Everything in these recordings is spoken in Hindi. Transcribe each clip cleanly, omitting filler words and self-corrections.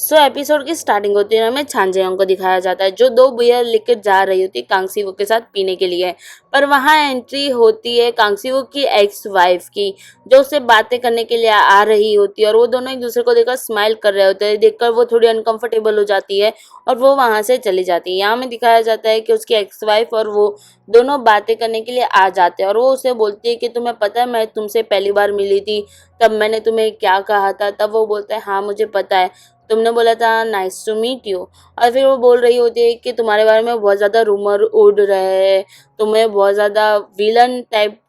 एपिसोड की स्टार्टिंग होती है, हमें छानजेयोंग को दिखाया जाता है जो 2 बियर लेकर जा रही होती है कांगसीवो के साथ पीने के लिए। पर वहां एंट्री होती है कांगसीवो की एक्स वाइफ की, जो उससे बातें करने के लिए आ रही होती है और वो दोनों एक दूसरे को देखकर स्माइल कर रहे होते हैं। देखकर वो थोड़ी अनकंफर्टेबल हो जाती है और वो वहां से चली जाती है। यहाँ हमें दिखाया जाता है कि उसकी एक्स वाइफ और वो दोनों बातें करने के लिए आ जाते हैं और वो उसे बोलती है कि तुम्हें पता है मैं तुमसे पहली बार मिली थी तब मैंने तुम्हें क्या कहा था। तब वो बोलता है हाँ मुझे पता है, तुमने बोला था नाइस टू मीट यू। और फिर वो बोल रही होती है कि तुम्हारे बारे में बहुत ज़्यादा रूमर उड़ रहे हैं, तुम्हें बहुत ज़्यादा विलन टाइप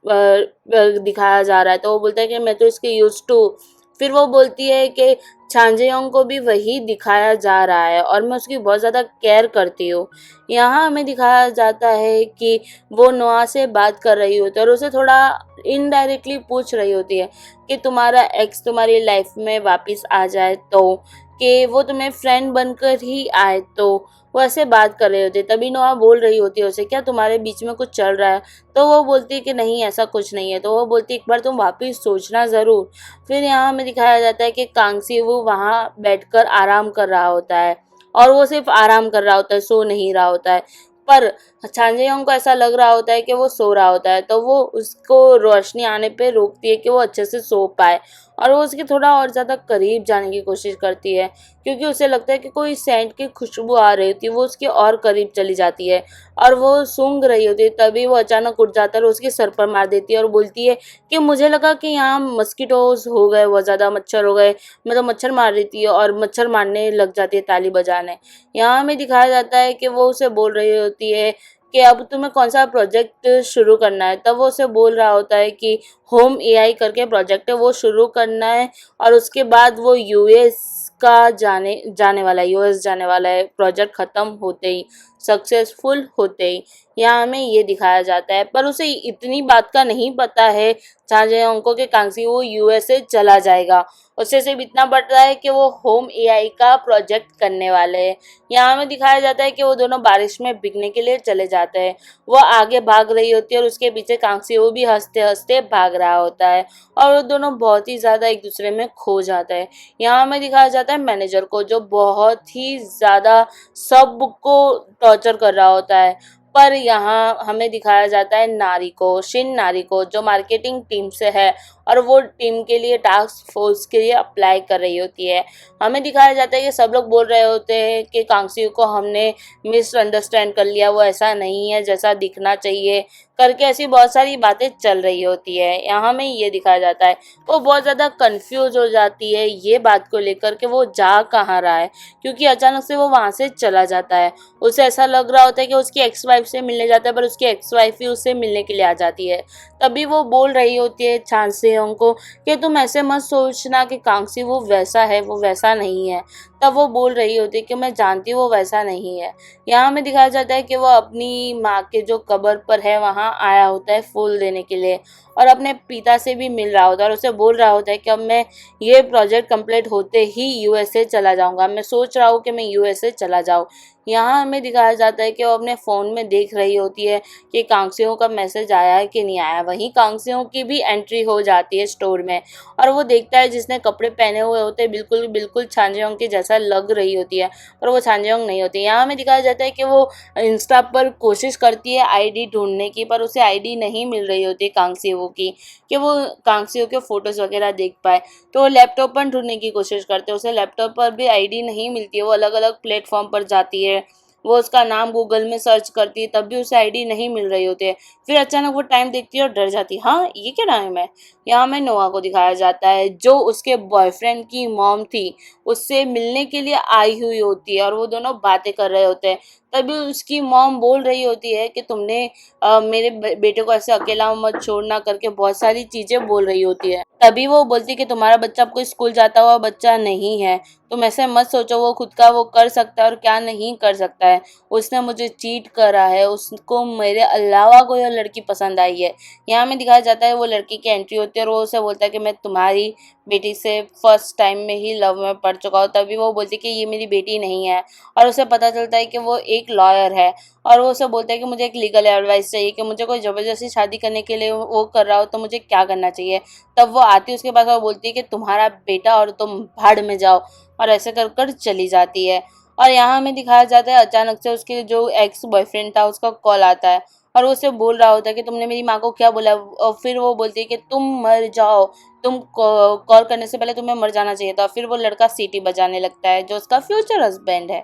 दिखाया जा रहा है। तो वो बोलता है कि मैं तो इसके यूज टू। फिर वो बोलती है कि छांजेयोंग को भी वही दिखाया जा रहा है और मैं उसकी बहुत ज़्यादा केयर करती हूँ। यहाँ हमें दिखाया जाता है कि वो नोआ से बात कर रही होती है और उसे थोड़ा इनडायरेक्टली पूछ रही होती है कि तुम्हारा एक्स तुम्हारी लाइफ में वापस आ जाए तो, कि वो तुम्हें फ्रेंड बनकर ही आए तो। वो ऐसे बात कर रहे होते तभी नोआ बोल रही होती है उसे क्या तुम्हारे बीच में कुछ चल रहा है। तो वो बोलती है कि नहीं ऐसा कुछ नहीं है। तो वो बोलती है एक बार तुम वापस सोचना ज़रूर। फिर यहाँ हमें दिखाया जाता है कि कांगसी वो वहाँ बैठकर आराम कर रहा होता है और वो सिर्फ आराम कर रहा होता है, सो नहीं रहा होता है। पर छांजेयोंग को ऐसा लग रहा होता है कि वो सो रहा होता है, तो वो उसको रोशनी आने पे रोकती है कि वो अच्छे से सो पाए और वो उसके थोड़ा और ज़्यादा करीब जाने की कोशिश करती है क्योंकि उसे लगता है कि कोई सेंट की खुशबू आ रही होती है। वो उसके और करीब चली जाती है और वो सूंघ रही होती है, तभी वो अचानक उठ जाता है और उसके सर पर मार देती है और बोलती है कि मुझे लगा कि यहाँ मस्कीटोज हो गए, बहुत ज़्यादा मच्छर हो गए। मैं तो मच्छर मार रही थी और मच्छर मारने लग जाती है ताली बजाने। यहाँ हमें दिखाया जाता है कि वो उसे बोल रही होती है कि अब तुम्हें कौन सा प्रोजेक्ट शुरू करना है। तब वो उसे बोल रहा होता है कि होम एआई करके प्रोजेक्ट है वो शुरू करना है और उसके बाद वो यूएस का जाने वाला है, यूएस जाने वाला है प्रोजेक्ट ख़त्म होते ही, सक्सेसफुल होते ही। यहाँ हमें ये दिखाया जाता है पर उसे इतनी बात का नहीं पता है चांजेयोंग को कि कांगसी वो यूएसए चला जाएगा। उसे सिर्फ इतना पता है कि वो होम एआई का प्रोजेक्ट करने वाले हैं। यहाँ हमें दिखाया जाता है कि वो दोनों बारिश में भीगने के लिए चले जाते हैं। वो आगे भाग रही होती है और उसके पीछे कांगसी वो भी हंसते हंसते भाग रहा होता है और वो दोनों बहुत ही ज़्यादा एक दूसरे में खो जाते हैं। यहाँ हमें दिखाया जाता है मैनेजर को जो बहुत ही ज़्यादा सबको टॉर्चर कर रहा होता है। पर यहाँ हमें दिखाया जाता है नारी को, शिन नारी को, जो मार्केटिंग टीम से है और वो टीम के लिए टास्क फोर्स के लिए अप्लाई कर रही होती है। हमें दिखाया जाता है कि सब लोग बोल रहे होते हैं कि कांगसी को हमने मिसअंडरस्टैंड कर लिया, वो ऐसा नहीं है जैसा दिखना चाहिए करके ऐसी बहुत सारी बातें चल रही होती है। यहाँ हमें ये दिखाया जाता है वो बहुत ज़्यादा कंफ्यूज हो जाती है ये बात को लेकर के वो जा कहाँ रहा है, क्योंकि अचानक से वो वहाँ से चला जाता है। उसे ऐसा लग रहा होता है कि उसकी एक्स वाइफ से मिलने जाता है पर उसकी एक्स वाइफ ही उससे मिलने के लिए आ जाती है। तभी वो बोल रही होती है छांसेयोंग को कि तुम ऐसे मत सोचना कि कांगसी वो वैसा है, वो वैसा नहीं है। तब वो बोल रही होती है कि मैं जानती हूँ वो वैसा नहीं है। यहाँ हमें दिखाया जाता है कि वो अपनी माँ के जो कब्र पर है वहाँ आया होता है फूल देने के लिए और अपने पिता से भी मिल रहा होता है और उसे बोल रहा होता है कि अब मैं ये प्रोजेक्ट कंप्लीट होते ही यूएसए चला जाऊँगा, मैं सोच रहा हूँ कि मैं यूएसए चला जाऊँ। यहाँ हमें दिखाया जाता है कि वो अपने फ़ोन में देख रही होती है कि कांगसियों का मैसेज आया है कि नहीं आया। वहीं कांगसियों की भी एंट्री हो जाती है स्टोर में और वो देखता है जिसने कपड़े पहने हुए होते हैं बिल्कुल बिल्कुल छांजेयोंग की जैसा लग रही होती है पर वो छांजेयोंग नहीं होती। यहाँ हमें दिखाया जाता है कि वो इंस्टा पर कोशिश करती है आईडी ढूंढने की पर उसे आईडी नहीं मिल रही होती कांगसियों की कि वो कांगसियों के फ़ोटोज़ वगैरह देख पाए। तो वो लैपटॉप पर ढूंढने की कोशिश करते हैं, उसे लैपटॉप पर भी आईडी नहीं मिलती है। वो अलग अलग प्लेटफॉर्म पर जाती है, वो उसका नाम गूगल में सर्च करती है तब भी उसे आईडी नहीं मिल रही होती है। फिर अचानक वो टाइम देखती है और डर जाती है, हाँ ये क्या टाइम है। यहाँ हमें नोआ को दिखाया जाता है जो उसके बॉयफ्रेंड की मॉम थी, उससे मिलने के लिए आई हुई होती है और वो दोनों बातें कर रहे होते हैं। तभी उसकी मॉम बोल रही होती है कि तुमने मेरे बेटे को ऐसे अकेला मत छोड़ना करके बहुत सारी चीज़ें बोल रही होती है। तभी वो बोलती है कि तुम्हारा बच्चा कोई स्कूल जाता हुआ बच्चा नहीं है, तुम ऐसे मत सोचो वो खुद का वो कर सकता है और क्या नहीं कर सकता है। उसने मुझे चीट करा है, उसको मेरे अलावा कोई और लड़की पसंद आई है। यहाँ में दिखाया जाता है वो लड़की की एंट्री होती है और वो उसे बोलता है कि मैं तुम्हारी बेटी से फर्स्ट टाइम में ही लव में पड़ चुका हो, तभी वो बोलती है कि ये मेरी बेटी नहीं है। और उसे पता चलता है कि वो एक लॉयर है, और वो उसे बोलता है कि मुझे एक लीगल एडवाइस चाहिए, कि मुझे कोई ज़बरदस्ती शादी करने के लिए वो कर रहा हो तो मुझे क्या करना चाहिए। तब वो आती है उसके पास और बोलती है कि तुम्हारा बेटा और तुम भाड़ में जाओ, और ऐसे कर कर चली जाती है। और यहाँ हमें दिखाया जाता है अचानक से उसके जो एक्स बॉयफ्रेंड था उसका कॉल आता है, और वो उसे बोल रहा होता है कि तुमने मेरी माँ को क्या बोला, और फिर वो बोलती है कि तुम मर जाओ, तुम कॉल करने से पहले तुम्हें मर जाना चाहिए था। फिर वो लड़का सीटी बजाने लगता है जो उसका फ्यूचर हस्बैंड है।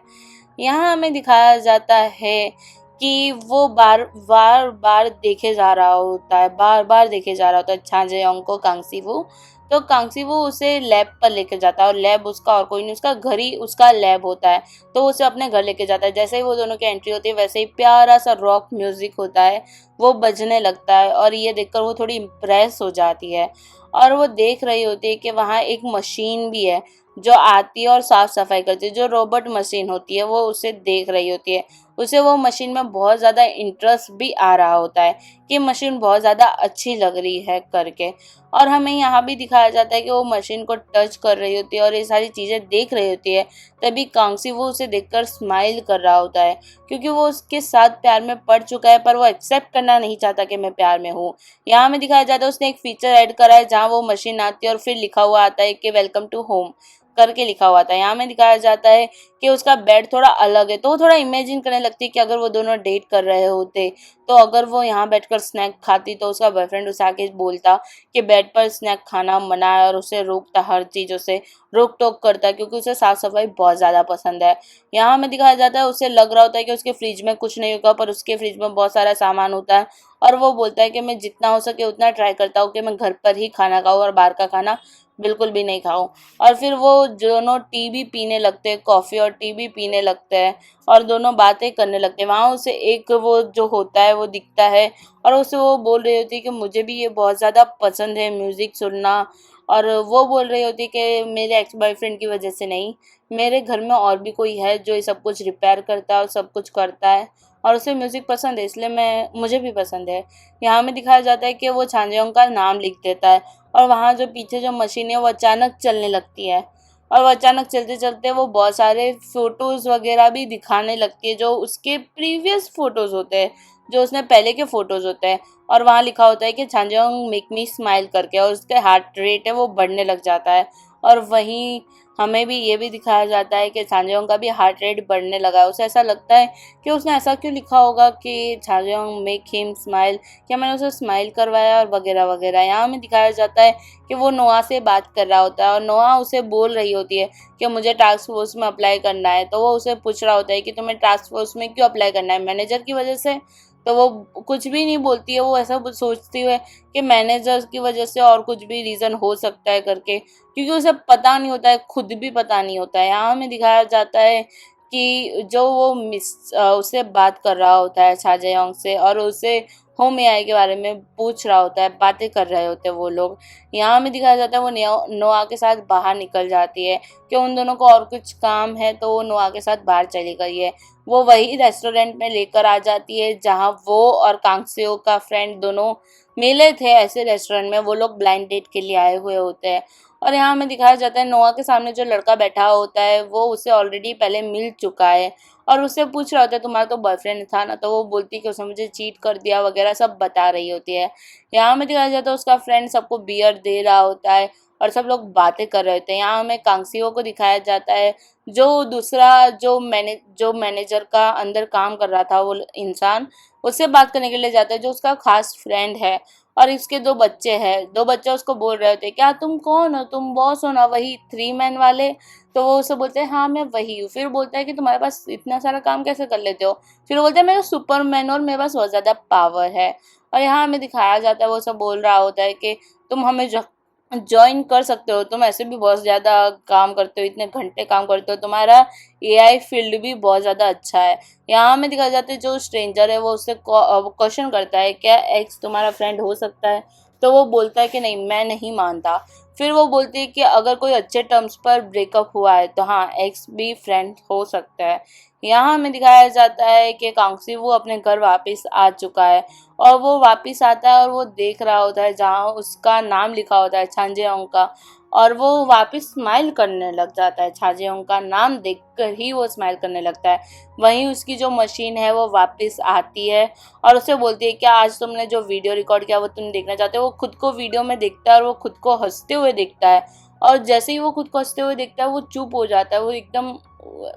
यहाँ हमें दिखाया जाता है कि वो बार बार बार देखे जा रहा होता है, बार बार देखे जा रहा होता है छांजेयोंग को कांगसीवू। तो कांगसीवू उसे लैब पर लेकर जाता है, और लैब उसका और कोई नहीं, उसका घर ही उसका लैब होता है। तो उसे अपने घर लेके जाता है। जैसे ही वो दोनों की एंट्री होती है वैसे ही प्यारा सा रॉक म्यूजिक होता है, वो बजने लगता है, और ये देखकर वो थोड़ी इम्प्रेस हो जाती है। और वो देख रही होती है कि वहाँ एक मशीन भी है जो आती है और साफ सफाई करती है, जो रोबोट मशीन होती है, वो उसे देख रही होती है। उसे वो मशीन में बहुत ज़्यादा इंटरेस्ट भी आ रहा होता है कि मशीन बहुत ज़्यादा अच्छी लग रही है करके। और हमें यहाँ भी दिखाया जाता है कि वो मशीन को टच कर रही होती है और ये सारी चीज़ें देख रही होती है। तभी कांगसी वो उसे देखकर स्माइल कर रहा होता है, क्योंकि वो उसके साथ प्यार में पड़ चुका है, पर वो एक्सेप्ट करना नहीं चाहता कि मैं प्यार में हूँ। यहाँ हमें दिखाया जाता है उसने एक फीचर ऐड करा है जहाँ वो मशीन आती है और फिर लिखा हुआ आता है कि वेलकम टू होम करके लिखा हुआ था। यहाँ हमें दिखाया जाता है कि उसका बेड थोड़ा अलग है, तो वो थोड़ा इमेजिन करने लगती है कि अगर वो दोनों डेट कर रहे होते, तो अगर वो यहाँ बैठकर स्नैक खाती तो उसका बॉयफ्रेंड उसे आके बोलता कि बेड पर स्नैक खाना मना है, और उसे रोकता, हर चीज़ उसे रोक टोक करता, क्योंकि उसे साफ सफाई बहुत ज़्यादा पसंद है। यहाँ हमें दिखाया जाता है उसे लग रहा होता है कि उसके फ्रिज में कुछ नहीं होगा, पर उसके फ्रिज में बहुत सारा सामान होता है, और वो बोलता है कि मैं जितना हो सके उतना ट्राई करता हूँ कि मैं घर पर ही खाना खाऊँ और बाहर का खाना बिल्कुल भी नहीं खाऊं। और फिर वो दोनों टी भी पीने लगते हैं, कॉफ़ी और टी भी पीने लगते हैं, और दोनों बातें करने लगते हैं। वहाँ उसे एक वो जो होता है वो दिखता है, और उसे वो बोल रही होती है कि मुझे भी ये बहुत ज़्यादा पसंद है म्यूज़िक सुनना। और वो बोल रही होती है कि मेरे एक्स बॉयफ्रेंड की वजह से नहीं, मेरे घर में और भी कोई है जो ये सब कुछ रिपेयर करता है और सब कुछ करता है, और उसे म्यूज़िक पसंद है, इसलिए मैं मुझे भी पसंद है। यहाँ में दिखाया जाता है कि वो छांजेयोंग का नाम लिख देता है, और वहाँ जो पीछे जो मशीन है वो अचानक चलने लगती है, और वो अचानक चलते चलते वो बहुत सारे फोटोज़ वगैरह भी दिखाने लगती है, जो उसके प्रीवियस फोटोज़ होते हैं, जो उसने पहले के फोटोज़ होते हैं। और वहाँ लिखा होता है कि छांजेयोंग मेक मी स्माइल करके, और उसके हार्ट रेट है वो बढ़ने लग जाता है। और वहीं हमें भी ये भी दिखाया जाता है कि छांजेयोंग का भी हार्ट रेट बढ़ने लगा है। उसे ऐसा लगता है कि उसने ऐसा क्यों लिखा होगा कि छांजेयोंग मेक हिम स्माइल, क्या मैंने उसे स्माइल करवाया, और वगैरह वगैरह। यहाँ हमें दिखाया जाता है कि वो नोआ से बात कर रहा होता है, और नोआ उसे बोल रही होती है कि मुझे टास्क फोर्स में अप्लाई करना है। तो वो उसे पूछ रहा होता है कि तुम्हें टास्क फोर्स में क्यों अप्लाई करना है, मैनेजर की वजह से। तो वो कुछ भी नहीं बोलती है, वो ऐसा सोचती है कि मैनेजर की वजह से और कुछ भी रीज़न हो सकता है करके, क्योंकि उसे पता नहीं होता है, खुद भी पता नहीं होता है। यहाँ हमें दिखाया जाता है कि जो वो उससे बात कर रहा होता है छाजेयोंग से, और उसे होम एआई के बारे में पूछ रहा होता है, बातें कर रहे होते हैं वो लोग। यहाँ हमें दिखाया जाता है वो नोआ के साथ बाहर निकल जाती है कि उन दोनों को और कुछ काम है, तो वो नोआ के साथ बाहर चली गई है। वो वही रेस्टोरेंट में लेकर आ जाती है जहाँ वो और कांगसेओ का फ्रेंड दोनों मिले थे। ऐसे रेस्टोरेंट में वो लोग ब्लाइंड डेट के लिए आए हुए होते हैं। और यहाँ हमें दिखाया जाता है नोआ के सामने जो लड़का बैठा होता है वो उसे ऑलरेडी पहले मिल चुका है, और उससे पूछ रहा होता है तुम्हारा तो बॉयफ्रेंड था ना, तो वो बोलती है कि उसने मुझे चीट कर दिया वगैरह सब बता रही होती है। यहाँ हमें दिखाया जाता है उसका फ्रेंड सबको बियर दे रहा होता है, और सब लोग बातें कर रहे होते हैं। यहाँ हमें कांगसियो को दिखाया जाता है, जो दूसरा जो मैनेजर का अंदर काम कर रहा था वो इंसान, उससे बात करने के लिए जाता है, जो उसका खास फ्रेंड है। और इसके दो बच्चे हैं, दो बच्चे उसको बोल रहे होते हैं क्या तुम कौन हो, तुम बॉस हो ना, वही 3 मैन वाले। तो वो उसे बोलते हैं हाँ मैं वही हूँ। फिर बोलता है कि तुम्हारे पास इतना सारा काम कैसे कर लेते हो। फिर वो बोलता है मैं सुपरमैन और मेरे पास बहुत ज़्यादा पावर है। और यहाँ हमें दिखाया जाता है वो सब बोल रहा होता है कि तुम हमें ज्वाइन कर सकते हो, तुम ऐसे भी बहुत ज़्यादा काम करते हो, इतने घंटे काम करते हो, तुम्हारा एआई फील्ड भी बहुत ज़्यादा अच्छा है। यहाँ हमें दिखाया जाता है जो स्ट्रेंजर है वो उससे क्वेश्चन करता है क्या एक्स तुम्हारा फ्रेंड हो सकता है। तो वो बोलता है कि नहीं मैं नहीं मानता। फिर वो बोलती है कि अगर कोई अच्छे टर्म्स पर ब्रेकअप हुआ है तो हाँ एक्स भी फ्रेंड हो सकता है। यहाँ हमें दिखाया जाता है कि कांगसी वो अपने घर वापस आ चुका है और वो वापस आता है और वो देख रहा होता है जहाँ उसका नाम लिखा होता है छांजेओंग का, और वो वापस स्माइल करने लग जाता है। छांजेओंग का नाम देखकर ही वो स्माइल करने लगता है। वहीं उसकी जो मशीन है वो वापस आती है और उसे बोलती है क्या आज तुमने जो वीडियो रिकॉर्ड किया वो तुम देखना चाहते हो। वो खुद को वीडियो में देखता है और वो खुद को हंसते हुए देखता है, और जैसे ही वो खुद को हंसते हुए देखता है वो चुप हो जाता है, वो एकदम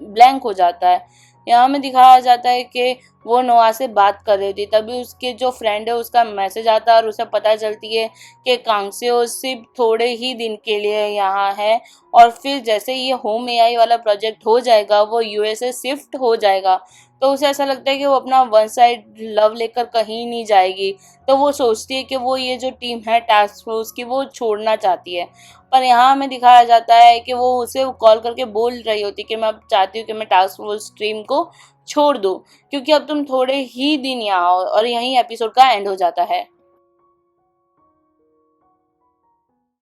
ब्लैंक हो जाता है। यहाँ में दिखाया जाता है कि वो नोआ से बात कर रही थी, तभी उसके जो फ्रेंड है उसका मैसेज आता है और उसे पता चलती है कि कांगसेओ सिर्फ थोड़े ही दिन के लिए यहाँ है और फिर जैसे ये होम एआई वाला प्रोजेक्ट हो जाएगा वो यूएसए शिफ्ट हो जाएगा। तो उसे ऐसा लगता है कि वो अपना वन साइड लव लेकर कहीं नहीं जाएगी, तो वो सोचती है कि वो ये जो टीम है टास्क फोर्स की वो छोड़ना चाहती है। पर यहाँ हमें दिखाया जाता है कि वो उसे कॉल करके बोल रही होती कि मैं अब चाहती हूँ कि मैं टास्क फोर्स टीम को छोड़ दूँ, क्योंकि अब तुम थोड़े ही दिन यहाँ हो, और यहीं एपिसोड का एंड हो जाता है।